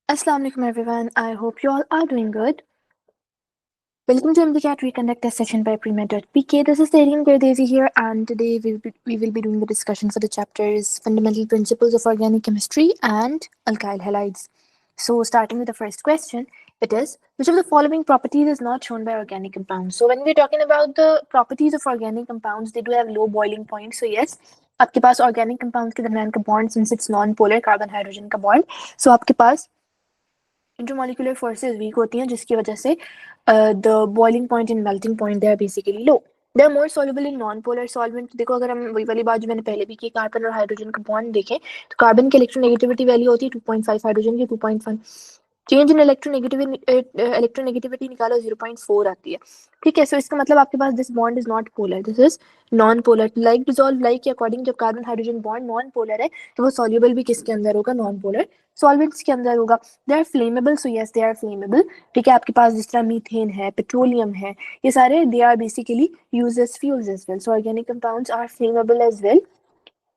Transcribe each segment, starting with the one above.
Assalamu alaikum everyone. I hope you all are doing good. Welcome to MDCAT Reconnect test session by Premed.pk. This is Tareen Gurdesi here, and today we will be doing the discussion for the chapters Fundamental Principles of Organic Chemistry and Alkyl Halides. So, starting with the first question, it is which of the following properties is not shown by organic compounds? So, when we're talking about the properties of organic compounds, they do have low boiling point. So, yes, आपके पास organic compounds के दरमियान का bond since it's non-polar carbon hydrogen का bond. So, आपके पास intermolecular forces week होती हैं जिसकी वजह से the boiling point and melting point they are basically low. They are more soluble in non polar solvent. देखो अगर हम वही वाली बात जो मैंने पहले भी की, कार्बन और हाइड्रोजन का बॉन्ड देखें तो कार्बन की इलेक्ट्रोनेगेटिविटी वैल्यू होती है 2.5, हाइड्रोजन की 2.1. चेंज इन इलेक्ट्रोनेगेटिविटी निकालो 0.4 आती है. ठीक है, सो इसका मतलब आपके पास this bond is not polar, this is non polar. Like dissolve like के अकॉर्डिंग जब carbon hydrogen bond non polar है तो वो सॉल्युबल भी किसके अंदर होगा, नॉन पोलर सॉल्वेंट्स के अंदर होगा. They are flammable, so yes they are flammable. ठीक है, आपके पास जिस तरह मीथेन है, पेट्रोलियम है, ये सारे they are basically used as fuels as well. So organic compounds are flammable as well.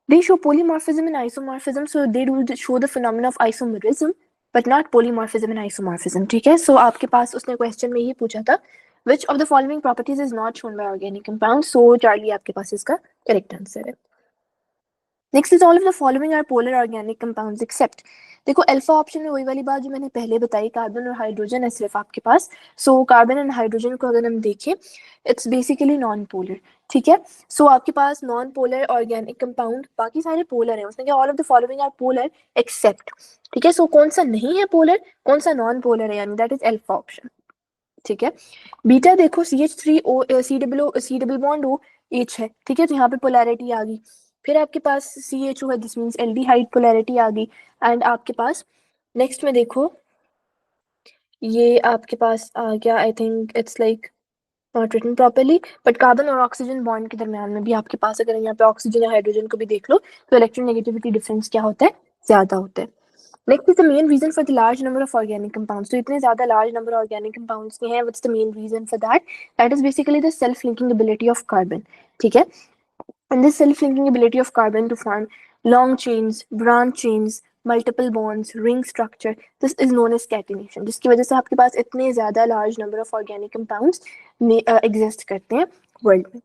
They show polymorphism and isomorphism, so they do show the phenomena of isomerism, but not polymorphism and isomorphism. ठीक है, so आपके पास उसने question में ही पूछा था which of the following properties is not shown by organic compounds. So Charlie आपके पास इसका करेक्ट आंसर है. Next is all of the following are polar organic compounds except. देखो अल्फा ऑप्शन में वही वाली बात जो मैंने पहले बताई, कार्बन और हाइड्रोजन है सिर्फ आपके पास. सो कार्बन एंड हाइड्रोजन को अगर हम देखें इट्स बेसिकली नॉन पोलर. ठीक है, सो आपके पास नॉन पोलर ऑर्गेनिक कंपाउंड, बाकी सारे पोलर हैं. उसने कहा all of the following are polar except. ठीक है, सो कौन सा नहीं है पोलर, कौन सा नॉन पोलर है, यानी दैट इज अल्फा ऑप्शन. ठीक है, बीटा देखो CH3O C double bond O H है. ठीक है, तो यहाँ पे पोलैरिटी आ गई. फिर आपके पास CHO है, दिस मींस एल्डिहाइड पोलैरिटी आ गई. एंड आपके पास नेक्स्ट में देखो ये आपके पास आ गया, I think it's like not written properly, but carbon और ऑक्सीजन बॉन्ड के दरमियान में भी आपके पास अगर यहाँ पे ऑक्सीजन या हाइड्रोजन को भी देख लो तो इलेक्ट्रोनेगेटिविटी डिफरेंस क्या होता है, ज्यादा होता है. Next is the main reason for the large number of organic compounds. तो इतने ज़्यादा large number of organic compounds के हैं, what's the main reason for that? That is basically the self-linking ability of carbon. ठीक है, and this self-linking ability of carbon to form long chains, branch chains, multiple bonds, ring structure, this is known as catenation. जिसकी वजह से आपके पास इतने ज़्यादा large number of organic compounds exist करते हैं world में.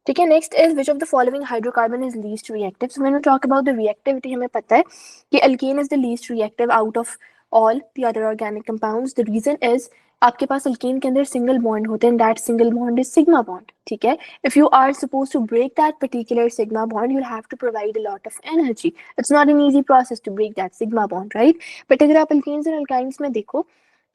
ठीक है, next is which of the following hydrocarbon is least reactive. So when we talk about the reactivity हमें पता है कि alkane is the least reactive out of all the other organic compounds. The reason is आपके पास alkane के अंदर single bond होते हैं, that single bond is sigma bond. ठीक है, if you are suppose to break that particular sigma bond you have to provide a lot of energy. It's not an easy process to break that sigma bond, right. But अगर आप alkanes और alkynes में देखो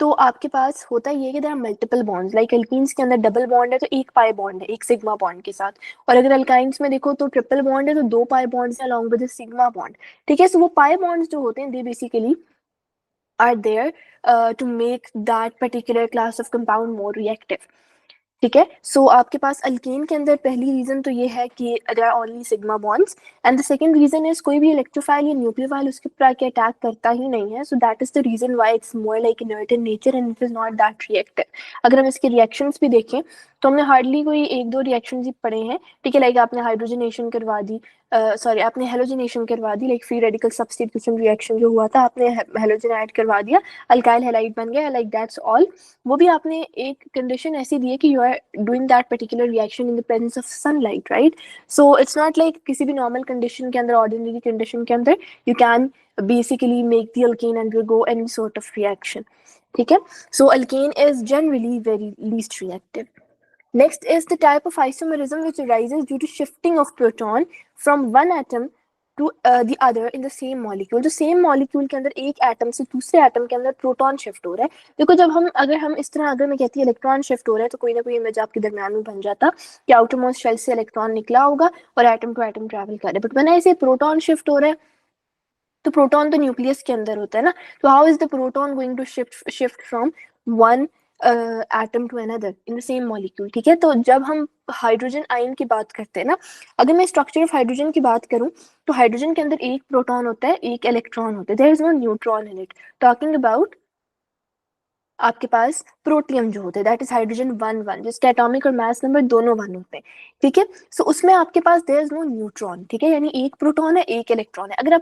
तो आपके पास होता ही है कि there are multiple bonds. Like alkenes के अंदर डबल बॉन्ड है तो एक पाई बॉन्ड है एक सिग्मा बॉन्ड के साथ, और अगर अल्काइंस में देखो तो ट्रिपल बॉन्ड है तो दो पाई बॉन्ड्स हैं अलॉन्ग विद सिग्मा बॉन्ड. ठीक है, सो वो पाई बॉन्ड्स जो होते हैं they basically are there to make that particular class of compound more reactive. ठीक है, सो आपके पास अल्केन के अंदर पहली रीजन तो ये है कि there are only sigma bonds, and the second reason is कोई भी इलेक्ट्रोफाइल या न्यूक्लियोफाइल उसके ऊपर आके अटैक करता ही नहीं है. So that is the reason why it's more like inert in nature and it is not that reactive. अगर हम इसके रिएक्शंस भी देखें तो हमने हार्डली कोई एक दो रिएक्शंस ही पढ़े हैं. ठीक है, लाइक आपने हाइड्रोजनेशन करवा दी, सॉरी आपने हेलोजनेशन करवा दी, like free radical substitution reaction जो हुआ था आपने हेलोजन ऐड करवा दिया, अल्काइल हैलाइड बन गया, लाइक दैट्स ऑल. वो भी आपने एक कंडीशन ऐसी दी है कि you are doing that particular reaction in the presence of sunlight, right. So it's not like किसी भी नॉर्मल कंडीशन के अंदर, ऑर्डिनरी कंडीशन के अंदर you can basically make the alkane undergo any sort of reaction. ठीक है, so alkane is generally very least reactive. Next is the type of isomerism which arises due to shifting of proton from one atom to the other in the same molecule. जो same molecule के अंदर एक atom से दूसरे atom के अंदर proton shift हो रहा है. देखो जब हम अगर हम इस तरह अगर मैं कहती हूँ इलेक्ट्रॉन शिफ्ट हो रहा है तो कोई ना कोई इमेज आपके दरमियान में बन जाता कि आउटरमोस्ट शेल से इलेक्ट्रॉन निकला होगा और एटम टू एटम ट्रैवल कर रहा है. बट मैंने ऐसे प्रोटॉन शिफ्ट हो रहा है तो प्रोटॉन तो न्यूक्लियस के अंदर होता है ना, तो how is the proton going to shift from one atom to another in the same molecule. ठीक है, तो जब हम हाइड्रोजन आयन की बात करते हैं ना, अगर मैं स्ट्रक्चर ऑफ हाइड्रोजन की बात करूं तो हाइड्रोजन के अंदर एक प्रोटॉन होता है एक इलेक्ट्रॉन होता है, there is no neutron in it. Talking about आपके पास प्रोटियम जो होता है दैट इज हाइड्रोजन 1 1, जिसके एटॉमिक और मास नंबर दोनों 1 होते हैं, ठीक है। सो उसमें आपके पास देयर इज नो न्यूट्रॉन, ठीक है, यानी एक प्रोटॉन है एक इलेक्ट्रॉन है। अगर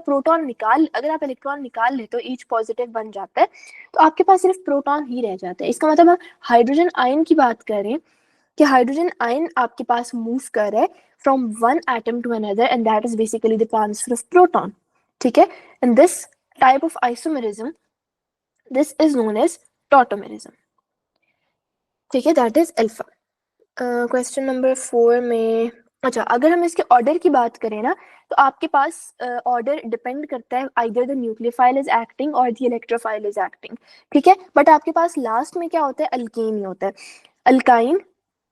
आप इलेक्ट्रॉन निकाल ले तो ईच पॉजिटिव बन जाता है, तो आपके पास सिर्फ प्रोटॉन ही रह जाता है। इसका मतलब हम हाइड्रोजन आयन की बात करें कि हाइड्रोजन आयन आपके पास मूव कर रहा है from one atom to another, and that is basically the transfer of proton, ठीक है। And this type of isomerism, this is known as tautomerism, ठीक है, that is alpha. Question number 4 में, अच्छा, अगर हम इसके ऑर्डर की बात करें ना, तो आपके पास ऑर्डर डिपेंड करता है either the nucleophile is acting और द इलेक्ट्रोफाइल इज एक्टिंग, ठीक है। बट आपके पास लास्ट में क्या होता है, अल्केन ही होता है। अल्काइन,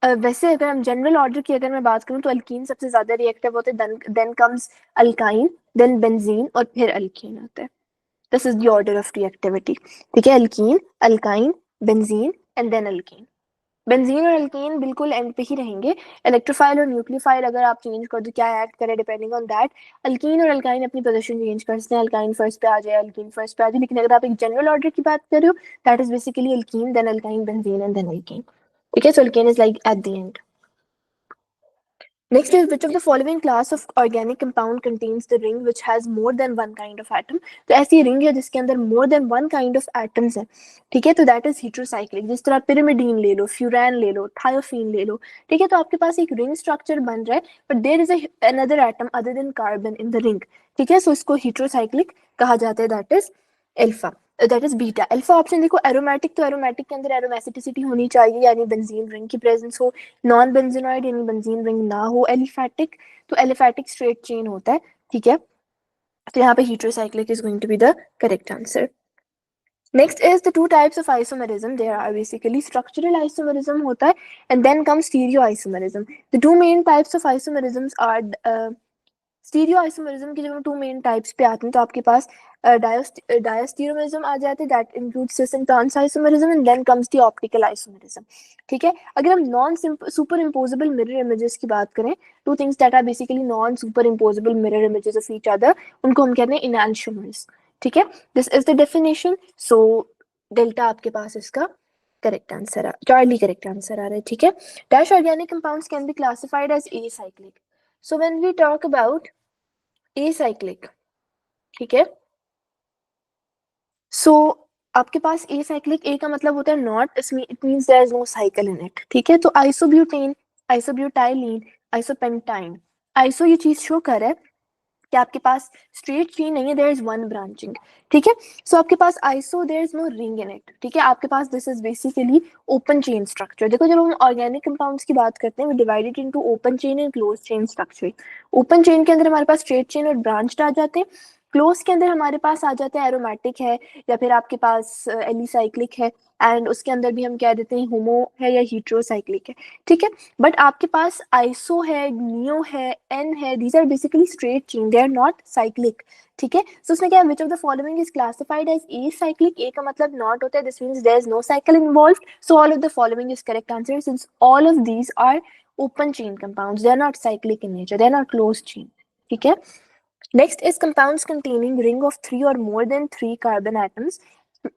वैसे अगर हम जनरल ऑर्डर की अगर मैं बात करूं तो अल्कीन सबसे ज्यादा रिएक्टिव होते हैं, then comes alkyne, then benzene और फिर अल्कीन आता है। This is the order of reactivity, ठीक है, alkene, alkyne, benzene and then alkene. Benzene और अल्कीन बिल्कुल एंड पे ही रहेंगे। इलेक्ट्रोफाइल और न्यूक्लियोफाइल अगर आप चेंज कर दो क्या ऐड करे डिपेंडिंग ऑन दैट, अल्कीन और अल्काइन अपनी पोजीशन चेंज कर सकते हैं, अल्काइन फर्स्ट पे आ जाए, अल्कीन फर्स्ट पे आ जाए। लेकिन अगर आप एक जनरल ऑर्डर की बात कर रहे हो, that is basically alkene, then alkyne, benzene and then alkene, ठीक है। So alkane is like at the end. Next is, which of the following class of organic compound contains the ring which has more than one kind of atom? तो ऐसी ring है जिसके अंदर more than one kind of atoms है, ठीक है, तो that is heterocyclic। जिस तरह pyrimidine ले लो, फ्यूरान ले लो, थायोफीन ले लो, ठीक है, तो आपके पास एक रिंग स्ट्रक्चर बन रहा है, but there is another atom other than carbon in the ring, ठीक है, सो इसको heterocyclic कहा जाता है, that is alpha, that is beta. Alpha option देखो, एरोमेटिक, तो एरोमेटिक के अंदर एरोमेसिटिसिटी होनी चाहिए, यानी बेंजीन रिंग की प्रेजेंस हो, नॉन बेंजीनॉइड यानी बेंजीन रिंग ना हो, एलिफैटिक, तो एलिफैटिक स्ट्रेट चेन होता है, ठीक है, तो यहाँ पे heterocyclic is going to be the correct answer. Next is the two types of isomerism. There are basically structural isomerism होता है, and then comes stereoisomerism. The two main types of isomerisms are stereo isomerism के जब हम to main types पे आते हैं तो आपके पास डायस्टीरियोमेरिज्म आ जाते हैं, that includes cis and trans isomerism, and then comes the optical isomerism, ठीक है। अगर हम non superimposable mirror images की बात करें, two things that are basically non superimposable mirror images of each other, उनको हम कहते हैं इनैंशियोमर्स, ठीक है। This is the definition, so delta आपके पास इसका correct answer Charlie correct answer आ रहा है, ठीक है। Dash organic compounds can be classified as acyclic. So when we talk about acyclic, ठीक है, सो आपके पास एसाइक्लिक, ए का मतलब होता है नॉट, इसमें it means there is no cycle in it, ठीक है। तो आइसोब्यूटेन, आइसोब्यूटाइलीन, आइसोपेंटाइन, आइसो ये चीज शो कर रहा है कि आपके पास स्ट्रेट चेन नहीं है, देयर इज वन ब्रांचिंग, ठीक है। सो आपके पास iso, there is no ring in it, ठीक है, आपके पास this is basically open chain structure. देखो जब हम ऑर्गेनिक कंपाउंड्स की बात करते हैं, we divided into open chain and close chain structure. Open chain के अंदर हमारे पास स्ट्रेट चेन और ब्रांच्ड आ जाते हैं, क्लोज के अंदर हमारे पास आ जाता है एरोमेटिक है, या फिर आपके पास एलिसाइक्लिक है, एंड उसके अंदर भी हम कह देते हैं होमो है या हीट्रोसाइक्लिक है, ठीक है। बट आपके पास आइसो है, नियो है, एन है, these are basically straight chain, they are not cyclic, ठीक है। सो उसमें क्या है, which of the following is classified as acyclic, a का मतलब नॉट होता है, this means there is no cycle involved, so all of the following is correct answer, since all of these are open chain compounds, they are not cyclic in nature, they are not close chain, ठीक है। Next is compounds containing ring of three or more than three carbon atoms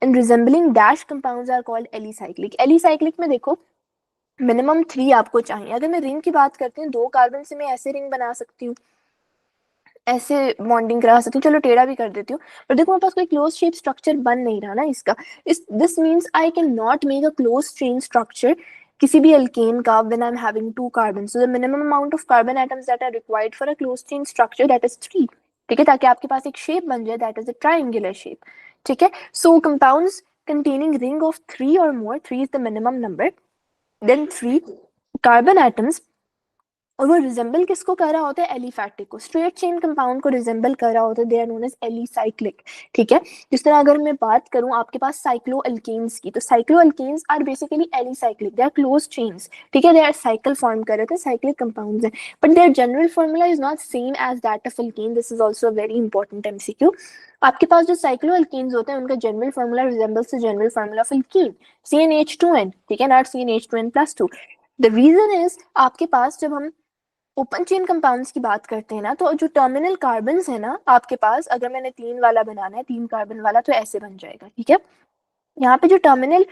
and resembling dash compounds are called alicyclic. Alicyclic में देखो minimum 3 आपको चाहिए। अगर मैं ring की बात करती हूँ, 2 कार्बन से मैं ऐसे रिंग बना सकती हूँ, ऐसे बॉन्डिंग करा सकती हूँ, चलो टेढ़ा भी कर देती हूँ, पर देखो मेरे पास कोई क्लोज शेप स्ट्रक्चर बन नहीं रहा ना इसका, इस this means I can not make a close chain structure किसी भी अल्केन का when I am having 2 carbon, so the minimum amount of carbon atoms that are required for a close chain structure that is 3, ठीक है, ताकि आपके पास एक shape बन जाए that is a triangular shape, ठीक है। सो compounds containing ring of 3 or more, 3 is the minimum number, then 3 carbon atoms, और वो रिजेंबल किसको कर रहा होता है, एलिफैटिक को, स्ट्रेट चेन कंपाउंड को रिजेंबल कर रहा होता है, they are known as alicyclic, ठीक है। जिस तरह अगर मैं बात करूं आपके पास साइक्लो अल्केन्स की, तो cycloalkanes are basically alicyclic, they are close chains, ठीक है, दे आर साइकिल फॉर्म कर रहे थे, साइक्लिक कंपाउंड्स हैं, but their general formula is not same as that of alkane, this is also very important MCQ. आपके पास जो cycloalkanes होते हैं उनका general formula resembles the general formula of alkene, CnH2n, ठीक है, not CnH2n+2। The reason is आपके पास जब हम ओपन चेन कंपाउंड्स की बात करते हैं ना, तो जो टर्मिनल कार्बन्स है ना आपके पास, अगर मैंने 3 वाला बनाना है, 3 कार्बन वाला, तो ऐसे बन जाएगा, ठीक है। यहाँ पे जो टर्मिनल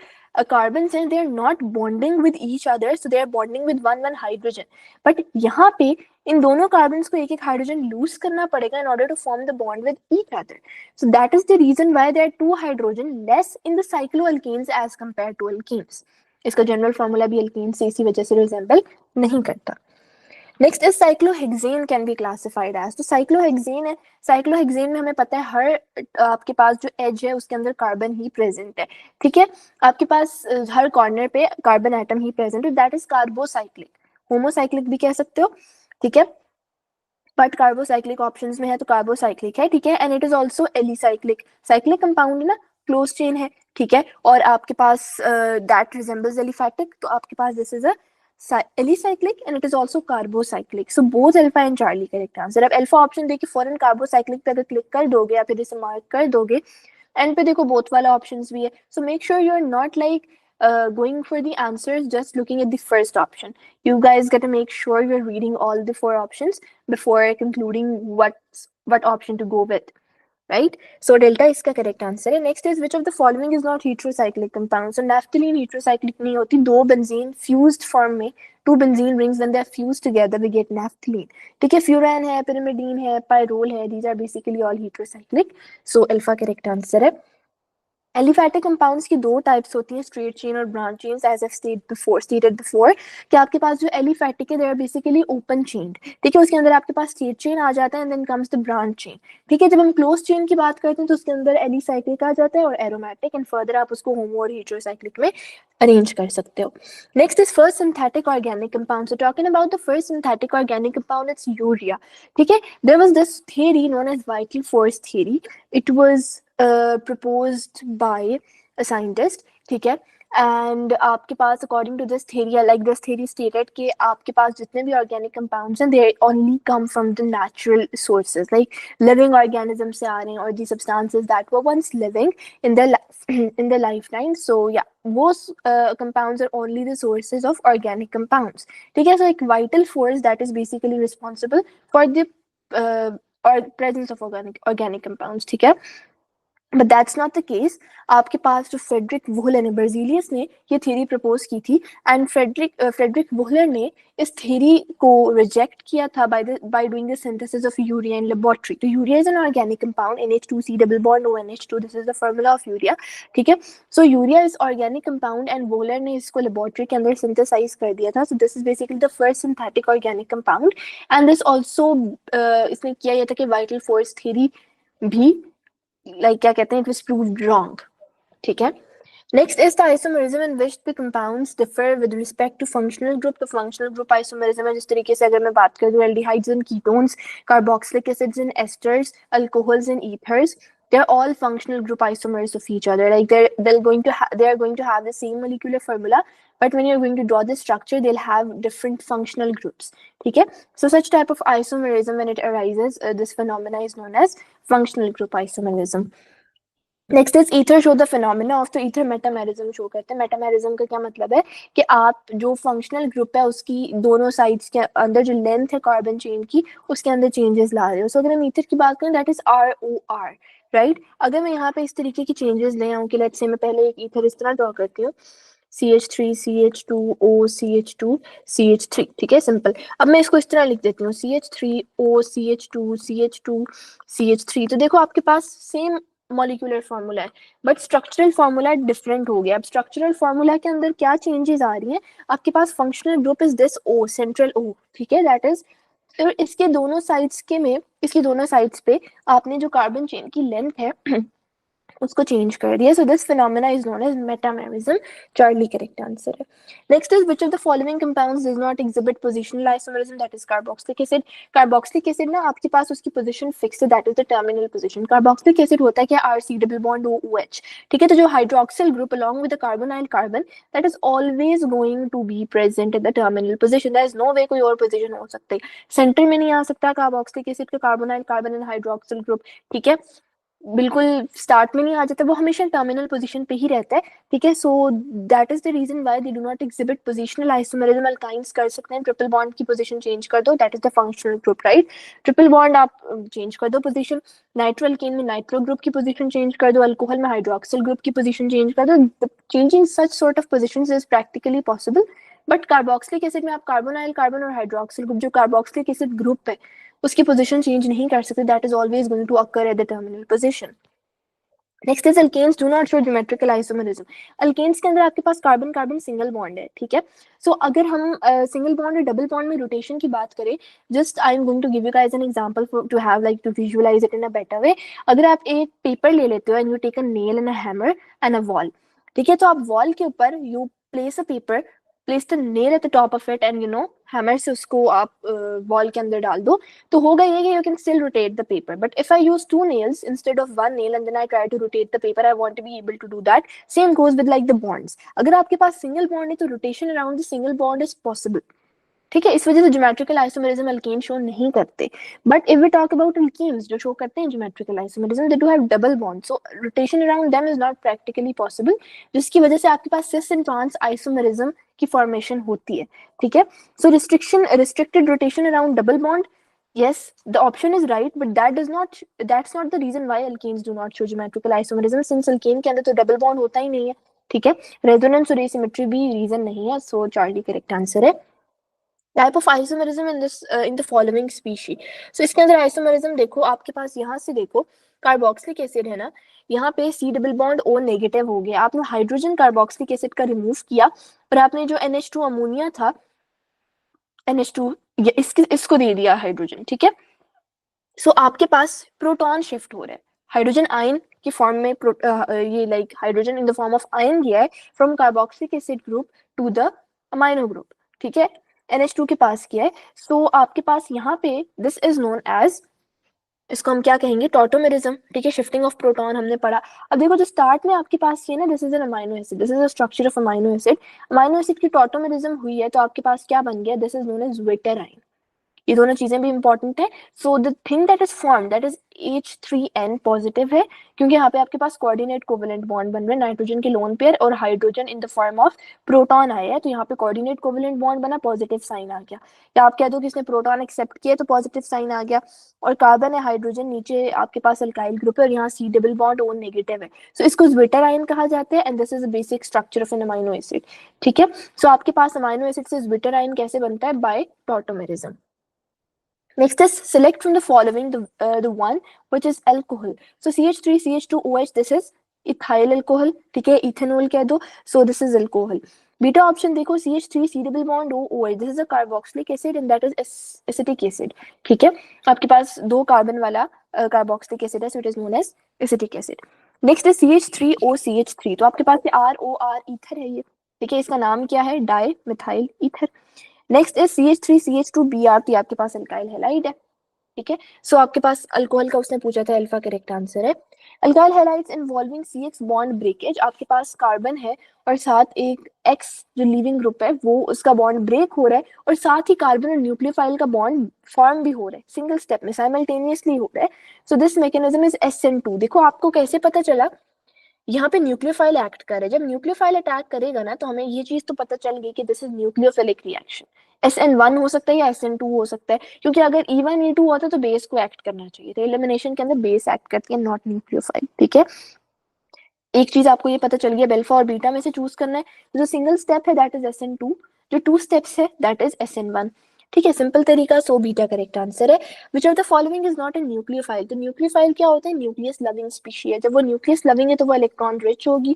कार्बन हैं they are not bonding with each other, so they are bonding with one one hydrogen, but यहाँ पे इन दोनों कार्बन को एक एक हाइड्रोजन लूज करना पड़ेगा in order to form the bond with each other, so that is the reason why there are two hydrogen less in the cycloalkanes as compare to alkanes. इसका general formula भी alkane से इसी वजह से resemble नहीं करता। Next is cyclohexane can be classified as, तो cyclohexane है, साइक्लोहेक्सेन में हमें पता है हर आपके पास जो एज है उसके अंदर कार्बन ही प्रेजेंट है, ठीक है, आपके पास हर कॉर्नर पे कार्बन एटम ही प्रेजेंट है, दैट इज कार्बोसाइक्लिक, होमोसाइक्लिक भी कह सकते हो, ठीक है, बट कार्बोसाइक्लिक ऑप्शंस में है तो कार्बोसाइक्लिक है, ठीक है, and it is also alicyclic, cyclic compound है ना, क्लोज चेन है, ठीक है, और आपके पास दैट रिजेंबल्स एलिफैटिक, तो आपके पास this is a alicyclic and it is also carbocyclic, so both alpha and Charlie correct answer. अब अल्फा ऑप्शन देखिए फॉरन कार्बोसाइक्लिक पे अगर क्लिक कर दोगे या फिर इसे मार्क कर दोगे, एंड पे देखो बोथ वाला ऑप्शंस भी है, so make sure you are not like going for the answers just looking at the first option. You guys got to make sure you're reading all the four options before concluding what option to go with, right? So delta इसका correct answer है. Next is which of the following is not heterocyclic compound? So naphthalene heterocyclic नहीं होती, दो benzene fused form में, two benzene rings when they are fused together we get naphthalene, ठीक है, furan है, pyrimidine है, pyrrole है, these are basically all heterocyclic, so alpha correct answer है. एलिफैटिक कंपाउंड्स की दो टाइप्स होती हैं, स्ट्रेट चेन और branch chains, as I stated before कि आपके पास जो एलिफैटिक है they are basically open chained, ठीक है, उसके अंदर आपके पास स्ट्रेट चेन आ जाता है and then comes the branch chain, ठीक है, जब हम क्लोज चेन की बात करते हैं तो उसके अंदर एलिसाइक्लिक आ जाता है और एरोमेटिक, एंड फर्दर आप उसको होमो और हेटेरोसाइक्लिक में अरेंज कर सकते हो. Next is first synthetic organic compound, so talking about the first synthetic organic compound it's urea, ठीक है, there was this theory known as vital force theory, it was proposed by a scientist, ठीक है, and आपके पास according to this theory like this theory stated कि आपके पास जितने भी ऑर्गेनिक कंपाउंड्स हैं they only come from the natural sources, like living organism से आ रहे हैं और the substances that were once living in the in their lifetime, so yeah those compounds are only the sources of organic compounds, ठीक है, so एक vital force that is basically responsible for the uh, or presence of organic compounds, ठीक है, but that's not the case. आपके पास जो Frederick वुहलर ने, Berzelius ने ये थ्योरी प्रपोज की थी, एंड फ्रेडरिक वुहलर ने इस थ्योरी को रिजेक्ट किया था by doing the synthesis of urea in laboratory. तो urea is an organic compound, NH2C double bond ONH2, this is the formula of urea, ठीक है, so urea is organic compound and Wohler ने इसको laboratory के अंदर synthesise कर दिया था, so this is basically the first synthetic organic compound, and this also इसने किया यह था कि वाइटल फोर्स थ्योरी भी क्या कहते हैं, इट वाज प्रूव्ड रॉन्ग, ठीक है. Next is the isomerism in which the compounds differ with respect to functional group. तो फंक्शनल ग्रुप आइसोमेरिज्म है जिस तरीके से अगर मैं बात कर दूं aldehydes and ketones, carboxylic acids and esters, alcohols and ethers, they are all functional group isomers of each other, like they are going to have the same molecular formula, but when you're going to draw the structure they'll have different functional groups, ठीक है, so such type of isomerism when it arises, this phenomena is known as functional group isomerism. Next is ether show the phenomena of, तो ether metamerism show करते हैं. Metamerism का क्या मतलब है कि आप जो फंक्शनल ग्रुप है उसकी दोनों साइड्स के अंदर जो लेंथ है कार्बन चेन की उसके अंदर चेंजेस ला रहे हो. सो अगर हम ईथर की बात करें दैट इज ROR, राइट. अगर मैं यहाँ पे इस तरीके की चेंजेस ले आऊँ कि लेट्स से मैं पहले एक ईथर इस तरह ड्रॉ करती हूँ, CH3 CH2O CH2 CH3, ठीक है, सिंपल. अब मैं इसको इस तरह लिख देती हूँ CH3O CH2 CH2 CH3, तो देखो आपके पास सेम मॉलिक्यूलर फॉर्मूला है बट स्ट्रक्चरल फॉर्मूला डिफरेंट हो गया. अब स्ट्रक्चरल फॉर्मूला के अंदर क्या चेंजेस आ रही हैं, आपके पास functional group is this O, central O, ठीक है, दैट इज, तो इसके दोनों साइड्स के में, इसकी दोनों साइड्स पे आपने जो कार्बन चेन की लेंथ है उसको चेंज कर दिया. So this phenomena is known as metamerism. Charlie correct answer है. Next is which of the following compounds does not exhibit positional isomerism, that is carboxylic acid. Carboxylic acid ना आपके पास उसकी पोजीशन फिक्स है, that is the terminal position. Carboxylic acid होता है क्या, RC double bond OH, ठीक है, तो जो hydroxyl group along with the carbonyl carbon that is always going to be present in the terminal position. There is no way कोई और position हो सकती है, सेंटर में नहीं आ सकता कार्बोक्सिलिक एसिड का carbonyl carbon and hydroxyl group, ठीक है. बिल्कुल स्टार्ट में नहीं आ जाता, वो हमेशा टर्मिनल पोजीशन पे ही रहता है, ठीक है। So that is the reason why they do not exhibit positional isomerism. Alkynes कर सकते हैं, ट्रिपल बॉन्ड की पोजीशन चेंज कर दो, that is the functional group, right. Triple bond आप चेंज कर दो पोजीशन, नाइट्रो अल्केन में नाइट्रो ग्रुप की पोजीशन चेंज कर दो, अल्कोहल में हाइड्रोक्सिल ग्रुप की पोजीशन चेंज कर दो। Changing such sort of positions is practically possible, but carboxylic acid में आप कार्बोनाइल कार्बन और हाइड्रोक्सिल ग्रुप, जो कार्बोक्सिलिक एसिड ग्रुप है, उसकी पोजीशन चेंज नहीं कर सकते, that is always going to occur at the terminal position. Next is alkanes do not show geometrical isomerism. Alkanes के अंदर आपके पास कार्बन कार्बन सिंगल बॉन्ड है, ठीक है। सो अगर हम सिंगल बॉन्ड और डबल बॉन्ड में रोटेशन की बात करें, just I am going to give you guys an example to have like to visualise it in a better way. अगर आप एक पेपर ले लेते हो and you take a nail and a hammer and a wall, ठीक है, तो आप वॉल के ऊपर you place a paper, place the nail at the top of it and hammer से उसको आप वॉल के अंदर डाल दो, तो होगा ये कि you can still rotate the paper. But if I use two nails instead of one nail and then I try to rotate the paper, I want to be able to do that. Same goes with like the bonds. अगर आपके पास single bond है तो rotation around the single bond is possible. ठीक है, इस वजह से geometrical isomerism alkane show नहीं करते। But if we talk about alkenes जो शो करते हैं geometrical isomerism, they do have double bond, so rotation around them is not practically possible, जिसकी वजह से आपके पास सिस एंड ट्रांस आइसोमेरिज्म की फॉर्मेशन होती है, ठीक है। So restricted rotation around double bond, yes, the option is right, but that's not the reason why alkenes do not show geometrical isomerism, since alkane के अंदर तो डबल बॉन्ड होता ही नहीं है, ठीक है। रेजोनेंस और एसिमेट्री भी रीजन नहीं है, सो चार्ली करेक्ट आंसर है। Type of isomerism in this in the following species. So इसके अंदर आइसोमेरिज्म देखो, आपके पास यहाँ से देखो कार्बोक्सिलिक एसिड है ना, यहाँ पे C double bond O negative हो गया, आपने हाइड्रोजन कार्बोक्सिलिक एसिड का रिमूव किया और आपने जो NH2 अमोनिया था, NH2 इसको दे दिया हाइड्रोजन, ठीक है। सो आपके पास प्रोटॉन शिफ्ट हो रहा है, हाइड्रोजन आयन की फॉर्म में ये like hydrogen in the form of ion गया है from carboxylic acid group to the amino group, ठीक है, NH2 के पास किया है। सो आपके पास यहाँ पे दिस इज नोन एज, इसको हम क्या कहेंगे, टॉटोमेरिज्म, ठीक है, शिफ्टिंग ऑफ प्रोटॉन हमने पढ़ा। अब देखो जो स्टार्ट में आपके पास ये ना, this is an amino acid, this is a structure of amino acid, amino acid की टॉटोमेरिज्म हुई है, तो आपके पास क्या बन गया, दिस इज नोन एज वेटेराइन। ये दोनों चीजें भी इंपॉर्टेंट है। So the thing that is form that is H3N positive है, क्योंकि यहाँ पे आपके पास कोऑर्डिनेट कोवेलेंट बॉन्ड बन रहे हैं, नाइट्रोजन के लोन पेयर और hydrogen in the form of proton आया है, तो यहाँ पे कोऑर्डिनेट कोवेलेंट बॉन्ड बना, पॉजिटिव साइन आ गया। या आप कह दो कि इसने प्रोटॉन एक्सेप्ट किया तो पॉजिटिव साइन आ गया, और कार्बन है, हाइड्रोजन नीचे आपके पास अल्काइल ग्रुप है और यहाँ C double bond O negative है, सो इसको ज्विटर आयन कहा जाता है and this is a basic structure of an amino acid, ठीक है। सो आपके पास अमाइनो एसिड से ज्विटर आयन कैसे बनता है, by tautomerism. Next is select from the following the one which is alcohol. So CH3 CH2OH, this is ethyl alcohol, ठीक है, ethanol कह दो, so this is alcohol. Beta option देखो, CH3 C double bond O OH, this is a carboxylic acid and that is acetic acid, ठीक है। आपके पास दो carbon वाला कार्बोक्सिलिक एसिड है, so it is known as acetic acid. Next है CH3OCH3, तो आपके पास ROR ईथर है ये, ठीक है, इसका नाम क्या है, di methyl ether. Next is CH3CH2Br, आपके पास अल्काइल हैलाइड है, ठीक है। सो आपके पास अल्कोहल का उसने पूछा था, अल्फा करेक्ट आंसर है। Alkyl halides involving CH bond breakage, आपके पास कार्बन है और साथ एक X जो लीविंग ग्रुप है वो उसका बॉन्ड ब्रेक हो रहा है, और साथ ही कार्बन और न्यूक्लियोफाइल का बॉन्ड फॉर्म भी हो रहा है, सिंगल स्टेप में साइमल्टेनियसली हो रहा है। So this mechanism is SN2। देखो आपको कैसे पता चला, यहाँ पे न्यूक्लियोफाइल एक्ट कर रहा है, जब न्यूक्लियोफाइल अटैक करेगा ना तो हमें ये चीज तो पता चल गई कि this is nucleophilic reaction. SN1 हो सकता है या SN2 हो सकता है, क्योंकि अगर E1 E2 होता तो बेस को एक्ट करना चाहिए था, एलिमिनेशन के अंदर बेस एक्ट करती है, नॉट न्यूक्लियोफाइल, ठीक है। एक चीज आपको ये पता चल गया, अल्फा और बीटा में से चूज करना है, जो सिंगल स्टेप है दैट इज SN2, जो टू स्टेप्स है दैट इज SN1, ठीक है, सिंपल तरीका। सो बीटा करेक्ट आंसर है। Which of the following is not a nucleophile, तो न्यूक्लियोफाइल क्या होता है, न्यूक्लियस लविंग स्पीशी है, जब वो न्यूक्लियस लविंग है तो वो इलेक्ट्रॉन रिच होगी।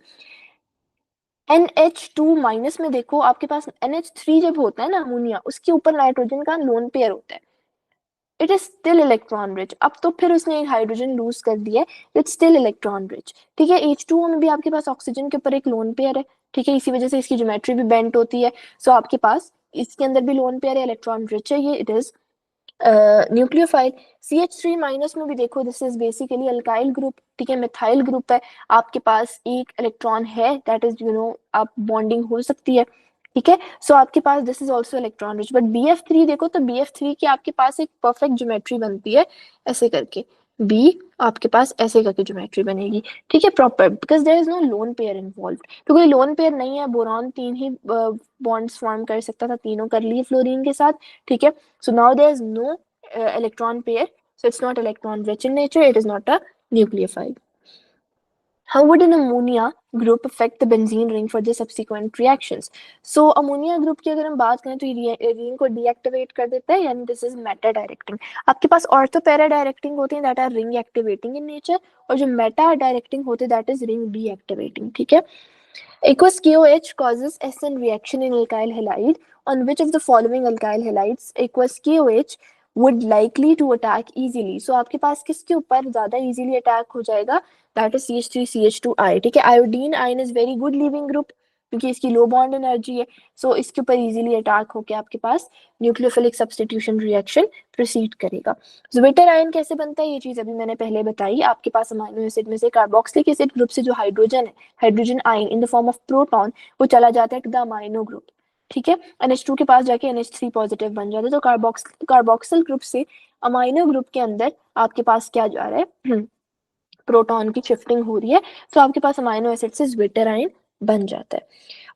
NH2 माइनस में देखो आपके पास NH3 जब होता है ना अमोनिया, उसके ऊपर नाइट्रोजन का लोन पेयर होता है, it is still electron rich. अब तो फिर उसने एक हाइड्रोजन लूज कर दिया है, इट्स स्टिल इलेक्ट्रॉन रिच, ठीक है। H2O में भी आपके पास ऑक्सीजन के ऊपर एक लोन पेयर है, ठीक है, इसी वजह से इसकी ज्योमेट्री भी बेंट होती है। सो आपके पास इसके अंदर भी लोन पेयर है, इलेक्ट्रॉन रिच है ये, it is nucleophile. CH3 minus में भी देखो, this is basically alkyl group, ठीक है, मिथाइल ग्रुप है, आपके पास एक इलेक्ट्रॉन है, दैट इज आप बॉन्डिंग हो सकती है, ठीक है। सो आपके पास this is also electron rich. But BF3 देखो, तो BF3 की आपके पास एक परफेक्ट ज्योमेट्री बनती है ऐसे करके, बी आपके पास ऐसे करके ज्योमेट्री बनेगी, ठीक है, proper, because there is no lone pair involve. तो कोई लोन पेयर नहीं है, बोरॉन 3 ही बॉन्ड्स फॉर्म कर सकता था, तीनों कर लिए फ्लोरीन के साथ, ठीक है। So now there is no electron pair, so it's not electron rich in nature, it is not a nucleophile. How would an ammonia group affect the benzene ring for the subsequent reactions? So ammonia group की अगर हम बात करें तो ये ring को deactivate कर देता है, यानी this is meta directing। आपके पास ortho para directing होते हैं that are ring activating in nature, और जो meta directing होते हैं that is ring deactivating, ठीक है। Aqueous KOH causes SN reaction in alkyl halide. On which of the following alkyl halides aqueous KOH would likely to attack easily? So आपके पास किसके ऊपर ज़्यादा easily attack हो जाएगा? That is CH3CH2I, ठीक है। Iodine ion is very good leaving group क्योंकि इसकी लो बॉन्ड एनर्जी है, सो इसके ऊपर इजीली अटैक होकर आपके पास न्यूक्लियोफिलिक सब्स्टिट्यूशन रिएक्शन प्रोसीड करेगा। ज्विटर आयन कैसे बनता है, ये चीज अभी मैंने पहले बताई। आपके पास अमाइनो एसिड में से कार्बोक्सिलिक एसिड ग्रुप से जो हाइड्रोजन है, hydrogen ion in the form of proton, वो चला जाता है टू द अमाइनो ग्रुप, ठीक है। NH2 के पास जाके NH3 पॉजिटिव बन जाता है। तो कार्बोक्सिल ग्रुप से अमाइनो ग्रुप के अंदर आपके पास क्या जा रहा है, प्रोटॉन की शिफ्टिंग हो रही है, तो आपके पास अमाइनो एसिड से ज्विटर आयन बन जाता है।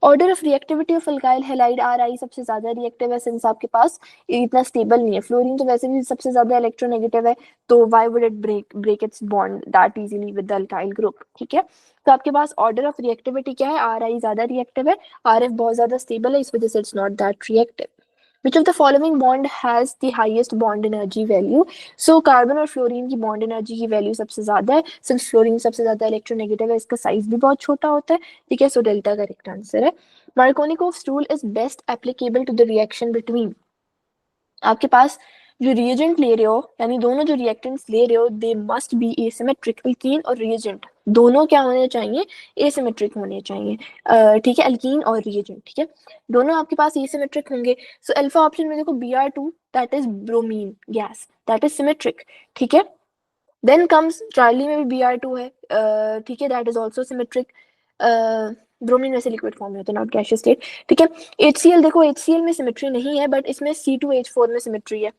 Order of reactivity of alkyl halide RI सबसे ज्यादा रिएक्टिव है, सिंस आपके पास इतना स्टेबल नहीं है। फ्लोरीन तो वैसे भी सबसे ज्यादा इलेक्ट्रोनेगेटिव है, तो why would it break its bond that easily with the alkyl group, ठीक है। तो आपके पास ऑर्डर ऑफ रिएक्टिविटी क्या है, RI ज्यादा रिएक्टिव है, RF बहुत ज्यादा स्टेबल है, इस वजह से it's not that reactive. Which of the following bond has the highest bond energy value? So carbon और फ्लोरीन की बॉन्ड एनर्जी की वैल्यू सबसे ज्यादा है, सिंस फ्लोरीन सबसे ज्यादा इलेक्ट्रोनेगेटिव है, इसका साइज भी बहुत छोटा होता है, ठीक है। सो डेल्टा करेक्ट आंसर है। Markovnikov's rule is best applicable to the reaction between, आपके पास जो रिएजेंट ले रहे हो, यानी दोनों जो रिएक्टेंट्स ले रहे हो, they must be asymmetric. Alkyne और रिएजेंट दोनों क्या होने चाहिए, एसिमेट्रिक होने चाहिए, ठीक है, अल्कीन और रिएजेंट, ठीक है, दोनों आपके पास एसिमेट्रिक होंगे। सो अल्फा ऑप्शन में देखो Br2 that is bromine gas, that is symmetric, ठीक है। देन कम्स चार्ली में भी Br2 है, ठीक है, that is also symmetric. Bromine वैसे लिक्विड फॉर्म में होता है, नॉट गैसियस स्टेट, ठीक है। HCl देखो, HCl में सिमेट्री नहीं है, बट इसमें C2H4 में सिमेट्री है।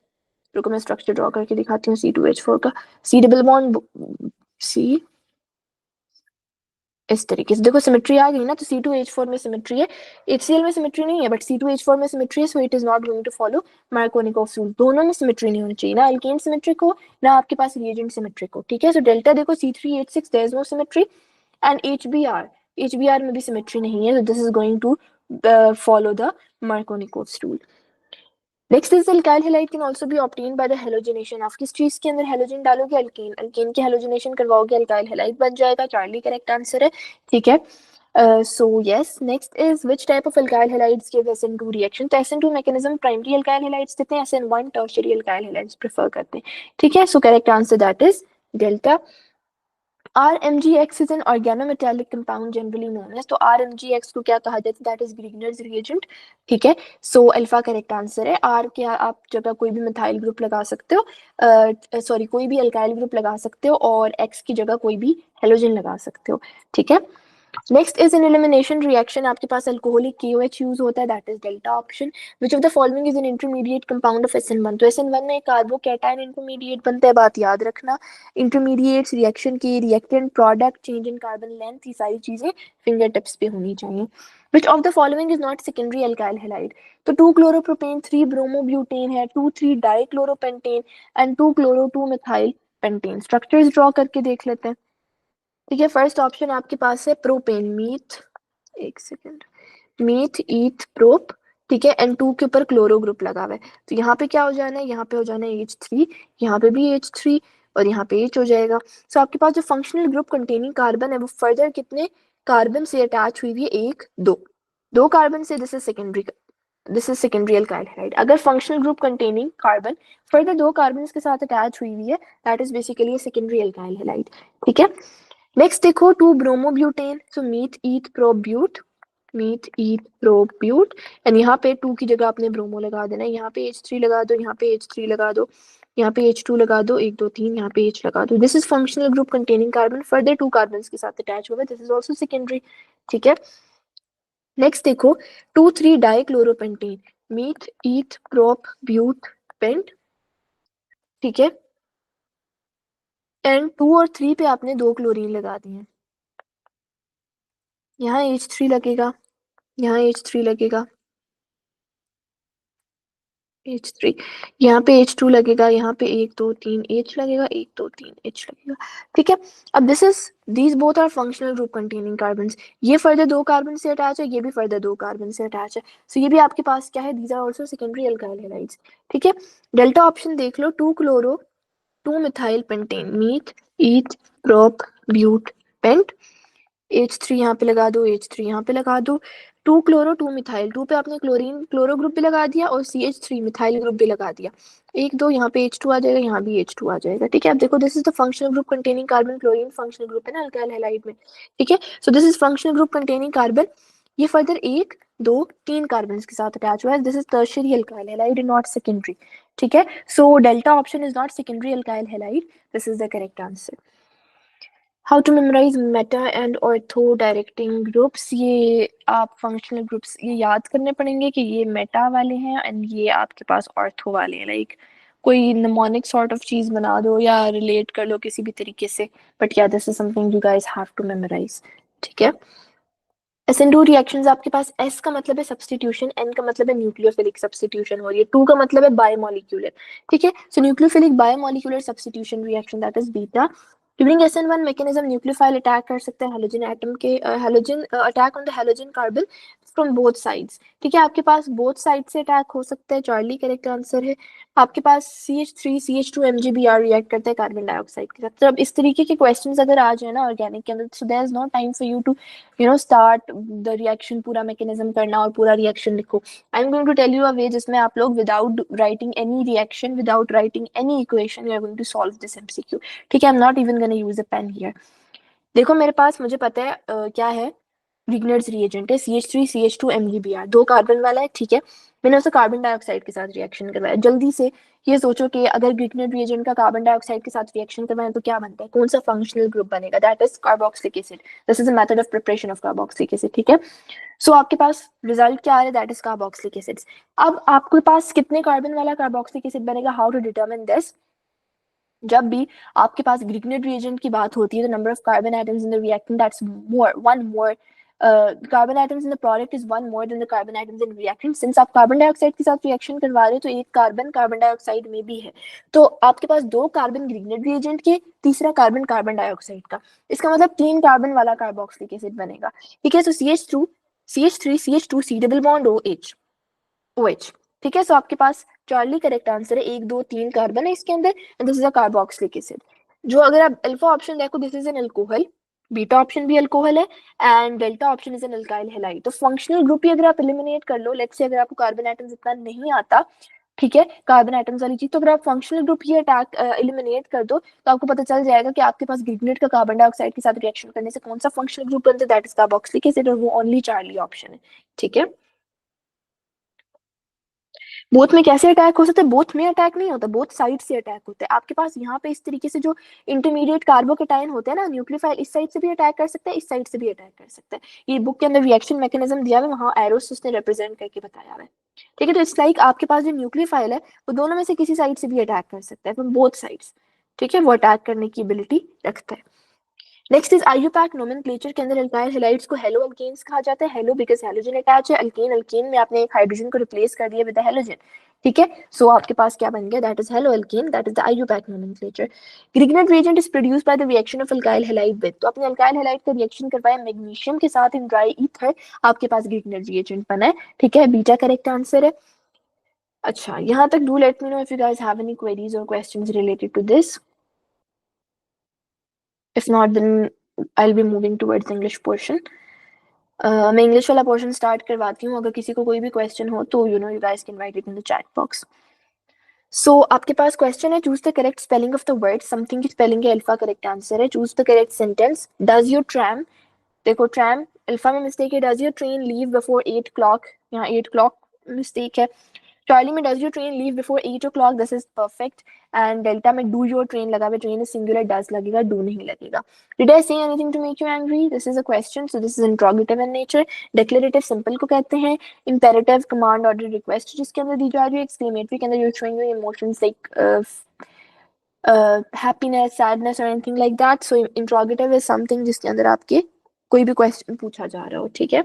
रुको मैं स्ट्रक्चर ड्रॉ करके दिखाती हूँ C2H4 का। C डबल बॉन्ड C, इस तरीके से देखो सिमेट्री आ गई ना, तो C2H4 में सिमेट्री है। HCl में सिमेट्री नहीं है, बट C2H4 में सिमेट्री है, so it is not going to follow Markovnikov rule. दोनों में सिमेट्री नहीं होनी चाहिए, ना अल्केन सिमेट्रिक हो ना आपके पास रिएजेंट सिमेट्रिक हो, ठीक है। सो डेल्टा देखो C3H6 there is no symmetry, and HBr में भी सिमेट्री नहीं है, so this is going to follow the Markovnikov's rule. Next is alkyl halide can also be obtained by the halogenation। आप किस चीज के अंदर हेलोजन डालोगे, अल्केन, अल्केन के हेलोजनेशन करवाओगे, alkyl halide बन जाएगा। चार्ली करेक्ट आंसर है, ठीक है। So yes, next is which type of alkyl halides give SN2 reaction? तो SN2 mechanism primary alkyl halides देते हैं, SN1 tertiary alkyl halides prefer करते हैं, ठीक है। So correct answer that is delta। RMgX is an organometallic compound generally known as, तो RMgX को क्या कहा जाता है, दैट इज ग्रीगनर्स रिएजेंट, ठीक है। सो अल्फा करेक्ट आंसर है। R के आप जगह कोई भी मिथाइल ग्रुप लगा सकते हो, सॉरी कोई भी अल्काइल ग्रुप लगा सकते हो, और X की जगह कोई भी हेलोजन लगा सकते हो, ठीक है। Next is in elimination reaction, आपके पास अल्कोहलिक KOH यूज होता है, that is delta option. Which of the following is an intermediate compound of SN1? तो SN1 में कार्बोकैटायन इंटरमीडिएट बनता है, बात याद रखना। इंटरमीडिएट्स रिएक्शन की reactant product change in carbon length, ये सारी चीजें फिंगर टिप्स पे होनी चाहिए। विच of the following is not secondary alkyl halide? तो 2-क्लोरोप्रोपेन, 3-ब्रोमोब्यूटेन है, 2,3-डाइक्लोरोपेंटेन एंड 2-क्लोरो-2-मिथाइल पेंटेन। स्ट्रक्चर्स ड्रॉ करके देख लेते हैं, ठीक है। फर्स्ट ऑप्शन आपके पास है प्रोपेन, मीथ, एक सेकेंड, मीथ ईथ प्रोप, ठीक है, N2 के ऊपर क्लोरो ग्रुप लगा हुआ है, तो यहाँ पे क्या हो जाना है, यहाँ पे हो जाना है H3, यहाँ पे भी H3, और यहाँ पे H हो जाएगा। सो आपके पास जो फंक्शनल ग्रुप कंटेनिंग कार्बन है वो फर्दर कितने कार्बन से अटैच हुई हुई है, एक दो, दो कार्बन से, this is secondary alkyl halide. अगर functional group containing carbon further दो कार्बन के साथ अटैच हुई हुई है, that is basically secondary alkyl halide, ठीक है। नेक्स्ट देखो two bromobutane, so meth eth prop but, meth eth prop but, and यहाँ पे 2 की जगह आपने ब्रोमो लगा देना है, यहाँ पे H3 लगा दो, यहाँ पे H3 लगा दो, यहाँ पे H2 लगा दो, 1 2 3, यहाँ पे H लगा दो। This is functional group containing carbon further 2 carbon के साथ अटैच हुआ है, दिस इज ऑल्सो सेकेंडरी, ठीक है। नेक्स्ट देखो 2,3-डाइक्लोरोपेंटेन, myth eth prop but paint, ठीक है। एंड 2 और 3 पे आपने 2 क्लोरीन लगा दिए। यहाँ H3 लगेगा, यहाँ H3 लगेगा, H3, यहाँ पे H2 लगेगा, यहाँ पे 1 2 3 H लगेगा, 1 2 3 H लगेगा। ठीक है, अब these both are functional group containing carbons. ये फर्दर 2 कार्बन से अटैच है, ये भी फर्दर 2 कार्बन से अटैच है। सो ये भी आपके पास क्या है, these are also secondary alkyl halides. ठीक है, डेल्टा ऑप्शन देख लो, 2 chloro 2 methyl pentane, meth eth prop but pent. H3 यहाँ पे लगा दो, H3 यहाँ पे लगा दो, 2 क्लोरो 2 मिथाइल, 2 पे आपने क्लोरीन क्लोरो ग्रुप भी लगा दिया और CH3 मिथाइल ग्रुप भी लगा दिया। 1 2 यहाँ पे H2 आ जाएगा, यहाँ भी H2 आ जाएगा। ठीक है, अब देखो this is the functional group containing carbon, chlorine functional group है ना अल्काइल हैलाइड में। ठीक है, so this is functional group containing carbon. ये फर्दर 1 2 3 कार्बन के साथ अटैच हुआ है, this is tertiary alkyl halide not secondary. ठीक है, so delta option is not secondary alkyl halide, this is the correct answer. How to memorise meta and ortho directing groups, ये आप functional groups ये याद करने पड़ेंगे कि ये मेटा वाले हैं एंड ये आपके पास ऑर्थो वाले हैं। लाइक कोई निमोनिक सॉर्ट ऑफ चीज बना दो या रिलेट कर लो किसी भी तरीके से, बट या this is something you guys have to memorise. ठीक है, SN2 रिएक्शंस आपके पास, S का मतलब है सब्स्टिट्यूशन, N का मतलब है न्यूक्लियोफिलिक सब्स्टिट्यूशन हो रही है, 2 का मतलब है बायोमोलिक्यूलर। ठीक है, so nucleophilic biomolecular substitution reaction that is beta. During SN1 mechanism nucleophile attack कर सकता है हैलोजन एटम के, halogen attack on the halogen carbon from both sides. ठीक है, आपके पास बोथ साइड से अटैक हो सकता है, चार्ली करेक्ट आंसर है। आपके पास CH3 CH2 MgBr रिएक्ट करता है कार्बन डाइऑक्साइड के साथ। तो अब इस तरीके के क्वेश्चंस अगर आ जाए ना ऑर्गेनिक के अंदर, so there is no time for you to start the reaction, पूरा मैकेनिज्म करना और पूरा रिएक्शन लिखो। I am going to tell you a way जिसमें आप लोग without writing any reaction, without writing any equation, you are going to solve this MCQ। ठीक है, I am not even gonna use a pen here. देखो मेरे पास, मुझे पता है क्या है, रिग्नर्स रिएजेंट है, CH3 CH2 MgBr, 2 कार्बन वाला है। ठीक है, मैंने उसे कार्बन डाइऑक्साइड के साथ रिएक्शन करवाया। जल्दी से ये सोचो कि अगर ग्रिग्नर रिएजेंट का कार्बन डाइऑक्साइड के साथ रिएक्शन करवाएं तो क्या बनता है, कौन सा फंक्शनल ग्रुप बनेगा, that is carboxylic acid. This is a method of preparation of carboxylic acid. ठीक है, सो आपके पास रिजल्ट क्या आ रहा है, दैट इज कार्बोक्सिलिक एसिड। अब आपके पास कितने कार्बन वाला कार्बोक्सिलिक एसिड बनेगा, हाउ टू डिटरमिन दिस। जब भी आपके पास ग्रिग्नेट रिएजेंट की बात होती है, तो number of carbon atoms in the reactant that's more, one more, carbon atoms in the product is one more than the carbon atoms in reactant. Since आप carbon dioxide के साथ रिएक्शन करवा रहे हो तो एक कार्बन कार्बन डाइऑक्साइड में भी है, तो आपके पास 2 कार्बन ग्रिग्नेट रिएजेंट के, तीसरा कार्बन कार्बन डाइऑक्साइड का, इसका मतलब 3 कार्बन वाला कार्बोक्सिलिक एसिड बनेगा। ठीक है, सो CH3 CH2 C double bond OH OH। ठीक है, सो आपके पास चार्ली करेक्ट आंसर है, 1 2 3 कार्बन है इसके अंदर and this is a carboxylic acid. जो अगर आप अल्फा ऑप्शन देखो, this is an alcohol, beta option भी अल्कोहल है and delta option is an alkyl halide. तो फंक्शनल ग्रुप ही अगर आप एलिमिनेट कर लो, लेट्स से अगर आपको कार्बन एटम्स इतना नहीं आता, ठीक है, कार्बन एटम्स वाली चीज, तो अगर आप फंक्शनल ग्रुप ही अटैक एलिमिनेट कर दो तो आपको पता चल जाएगा कि आपके पास ग्रिग्नेट का कार्बन डाइऑक्साइड के साथ रिएक्शन करने से कौन सा फंक्शनल ग्रुप बनता है, दैट इज कार्बोक्सिलिक एसिड, और वो ओनली चार्ली ऑप्शन है। ठीक है, बोथ में कैसे अटैक हो सकता है, बोथ में अटैक नहीं होता, बोथ साइड से अटैक होता है। आपके पास यहाँ पे इस तरीके से जो इंटरमीडिएट कार्बोकेटाइन होते हैं ना, न्यूक्लियोफाइल इस साइड से भी अटैक कर सकता है, इस साइड से भी अटैक कर सकता है। ये बुक के अंदर रिएक्शन मैकेनिज्म दिया हुआ है, वहाँ एरोस उसने रिप्रेजेंट करके बताया हुआ है। ठीक है, तो इट्स लाइक आपके पास जो न्यूक्लियोफाइल है वो दोनों में से किसी साइड से भी अटैक कर सकता है, फ्रॉम बोथ साइड्स। ठीक है, वो अटैक करने की एबिलिटी रखता है। नेक्स्ट इज आयुपैक नोमेनक्लेचर के अंदर अल्काइल हैलाइड्स को हेलो अल्केन्स कहा जाता है। हेलो बिकॉज हैलोजन अटैच है, अल्केन अल्केन में आपने एक हाइड्रोजन को रिप्लेस कर दिया विद हैलोजन। ठीक है, सो आपके पास क्या बन गया, that is halo alkane, that is the IUPAC nomenclature. Grignard reagent is produced by the reaction of alkyl halide with, तो आपने अल्काइल हैलाइड का रिएक्शन करवाया मैग्नीशियम के साथ इन ड्राई ईथर, आपके पास ग्रिग्नेट रिएजेंट बना है। ठीक है, बीटा करेक्ट आंसर है। अच्छा, यहाँ तक do let me know if you guys have any queries और questions related to this. If not, then I'll be moving towards the English portion. मैं इंग्लिश वाला पोर्शन स्टार्ट करवाती हूँ, अगर किसी को कोई भी क्वेश्चन हो तो you guys can write it in the chat box. So आपके पास क्वेश्चन है, choose the correct spelling of the word, something की स्पेलिंग है अल्फा, करेक्ट आंसर है। Choose the correct sentence, does your tram, देखो tram alpha में mistake है, does your train leave before 8 o'clock, यहाँ 8 o'clock मिस्टेक है। Charlie में does your train leave before 8 o'clock, this is perfect. And delta में do your train लगा हुआ, train is singular, does लगेगा, डू नहीं लगेगा। Did I say anything to make you angry, this is a question, so this is interrogative in nature. Declarative simple को कहते हैं। Imperative command order request जिसके अंदर दी जा रही है। एक्सक्लेमेटरी के अंदर you're showing your emotions like happiness, sadness और anything like that. So interrogative is something जिसके अंदर आपके कोई भी क्वेश्चन पूछा जा रहा हो. ठीक है.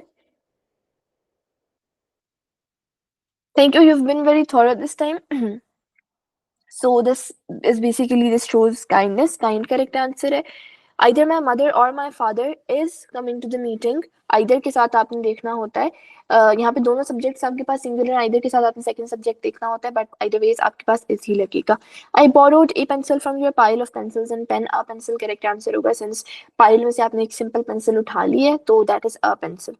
Thank you. You've been very thorough this time. So this shows kindness. Kind correct answer है. Either my mother or my father is coming to the meeting. Either के साथ आपने देखना होता है. यहाँ पे दोनों सब्जेक्ट्स आपके पास सिंगुलर है. Either के साथ आपने सेकंड सब्जेक्ट देखना होता है. बट either ways आपके पास is ही लगेगा. I borrowed a pencil from your pile of pencils and pen. A pencil correct answer होगा since pile में से आपने एक simple pencil उठा ली है तो that is a pencil.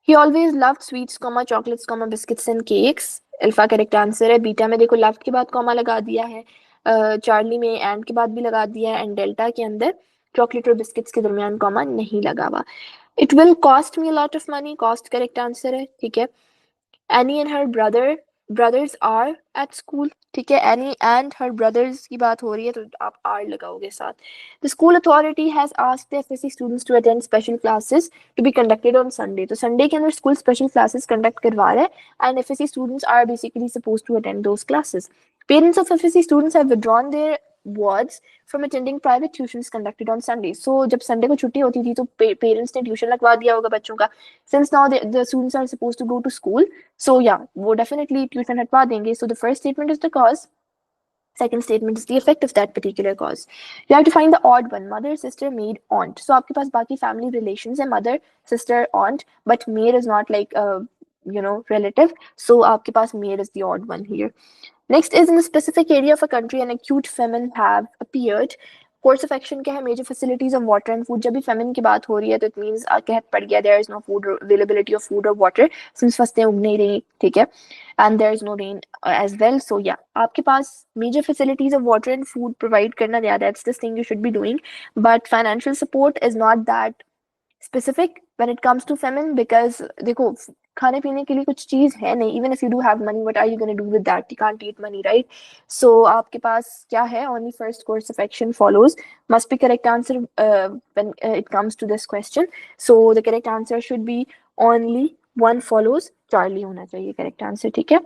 He always loved sweets, chocolates, biscuits and cakes. Alpha correct answer है. Beta में देखो लेफ्ट के बाद कॉमा लगा दिया है. चार्ली में एंड के बाद भी लगा दिया है. एंड डेल्टा के अंदर चॉकलेट और बिस्किट्स के दरमियान कॉमा नहीं लगा हुआ. It will cost me a lot of money. Cost correct answer है. ठीक है. Annie and her brothers are at school. ठीक है. Annie and her brothers की बात हो रही है तो आप are लगाओगे साथ. The school authority has asked the FSC students to attend special classes to be conducted on Sunday. तो Sunday के अंदर school special classes conduct करवा रहा है and FSC students are basically supposed to attend those classes. Parents of FSC students have withdrawn their wards from attending private tuitions conducted on Sunday. So जब Sunday को छुट्टी होती थी तो parents ने ट्यूशन लगवा दिया होगा बच्चों का. Since now the students are supposed to go to school, so yeah, वो definitely tuition हटवा देंगे. So the first statement is the cause. Second statement is the effect of that particular cause. You have to find the odd one. Mother, sister, maid, aunt. So आपके पास बाकी family relations है. Mother, sister, aunt, but maid is not like relative. So आपके पास maid is the odd one here. Next is in a specific area of a country an acute famine have appeared. Course of action क्या है? Major facilities of water and food. जब भी famine की बात हो रही है तो it means कहत पड़ गया there is no food or availability of food or water since फसलें उग नहीं रही. ठीक है. And there is no rain as well. So yeah, आपके पास major facilities of water and food provide करना. Yeah, that's the thing you should be doing. But financial support is not that specific when it comes to famine because देखो खाने पीने के लिए कुछ चीज है नहीं. even if you do have money, what are you going to do with that? You can't eat money, right? So आपके पास क्या है? only first course of action follows must be correct answer when it comes to this question. So the correct answer should be only one follows. Charlie होना चाहिए correct answer. ठीक है.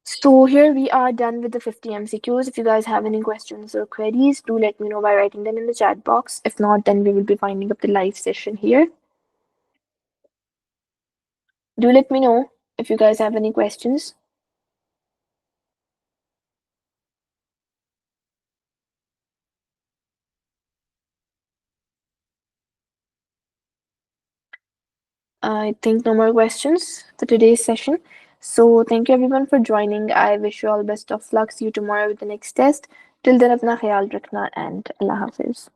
So here we are done with the 50 MCQs. If you guys have any questions or queries, do let me know by writing them in the chat box. If not, then we will be finding up the live session here. Do let me know if you guys have any questions. I think no more questions for today's session. So thank you everyone for joining. I wish you all best of luck. See you tomorrow with the next test. Till then, apna khayal rakhna and Allah Hafiz.